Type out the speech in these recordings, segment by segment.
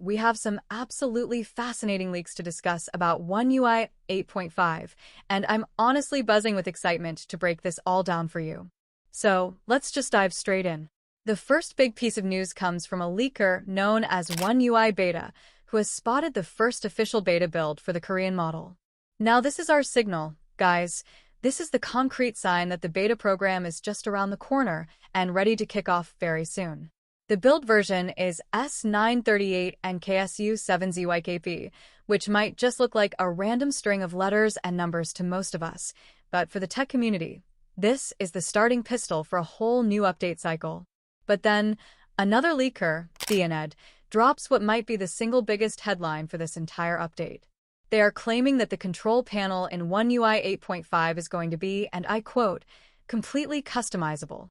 we have some absolutely fascinating leaks to discuss about One UI 8.5, and I'm honestly buzzing with excitement to break this all down for you. So, let's just dive straight in. The first big piece of news comes from a leaker known as One UI Beta, who has spotted the first official beta build for the Korean model. Now, this is our signal, guys. This is the concrete sign that the beta program is just around the corner and ready to kick off very soon. The build version is S938 and KSU7ZYKP, which might just look like a random string of letters and numbers to most of us, but for the tech community, this is the starting pistol for a whole new update cycle. But then, another leaker, TheAned, drops what might be the single biggest headline for this entire update. They are claiming that the control panel in One UI 8.5 is going to be, and I quote, completely customizable.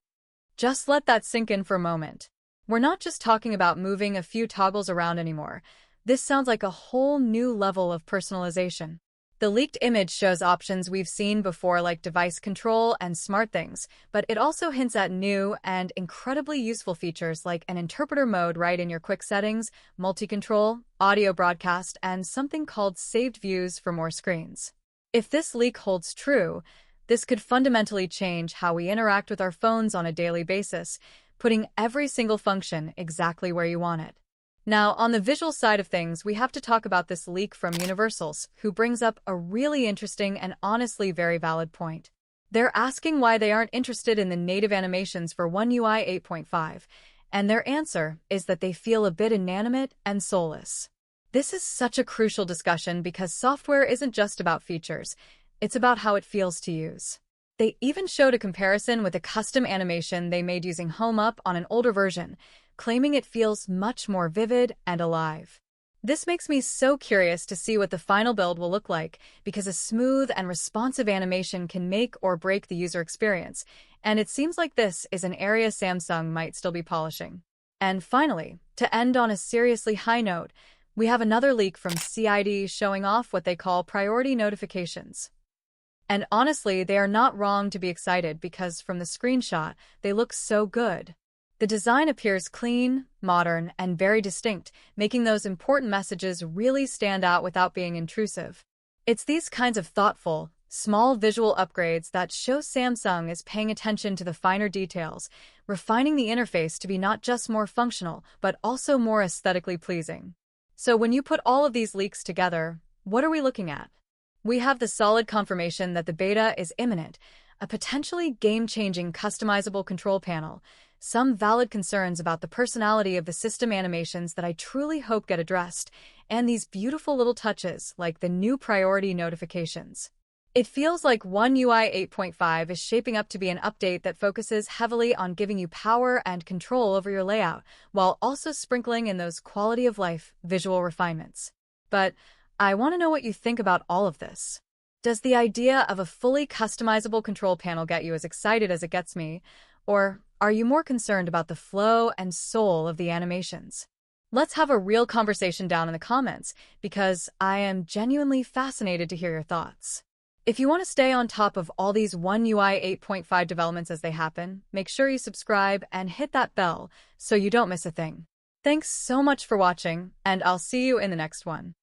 Just let that sink in for a moment. We're not just talking about moving a few toggles around anymore. This sounds like a whole new level of personalization. The leaked image shows options we've seen before like device control and smart things, but it also hints at new and incredibly useful features like an interpreter mode right in your quick settings, multi-control, audio broadcast, and something called saved views for more screens. If this leak holds true, this could fundamentally change how we interact with our phones on a daily basis, putting every single function exactly where you want it. Now, on the visual side of things, we have to talk about this leak from Universals, who brings up a really interesting and honestly very valid point. They're asking why they aren't interested in the native animations for One UI 8.5, and their answer is that they feel a bit inanimate and soulless. This is such a crucial discussion because software isn't just about features, it's about how it feels to use. They even showed a comparison with a custom animation they made using Home Up on an older version, claiming it feels much more vivid and alive. This makes me so curious to see what the final build will look like, because a smooth and responsive animation can make or break the user experience, and it seems like this is an area Samsung might still be polishing. And finally, to end on a seriously high note, we have another leak from CID showing off what they call priority notifications. And honestly, they are not wrong to be excited because from the screenshot, they look so good. The design appears clean, modern, and very distinct, making those important messages really stand out without being intrusive. It's these kinds of thoughtful, small visual upgrades that show Samsung is paying attention to the finer details, refining the interface to be not just more functional, but also more aesthetically pleasing. So when you put all of these leaks together, what are we looking at? We have the solid confirmation that the beta is imminent, a potentially game-changing customizable control panel, some valid concerns about the personality of the system animations that I truly hope get addressed, and these beautiful little touches like the new priority notifications. It feels like One UI 8.5 is shaping up to be an update that focuses heavily on giving you power and control over your layout, while also sprinkling in those quality-of-life visual refinements. But I want to know what you think about all of this. Does the idea of a fully customizable control panel get you as excited as it gets me, or are you more concerned about the flow and soul of the animations? Let's have a real conversation down in the comments, because I am genuinely fascinated to hear your thoughts. If you want to stay on top of all these One UI 8.5 developments as they happen, make sure you subscribe and hit that bell so you don't miss a thing. Thanks so much for watching, and I'll see you in the next one.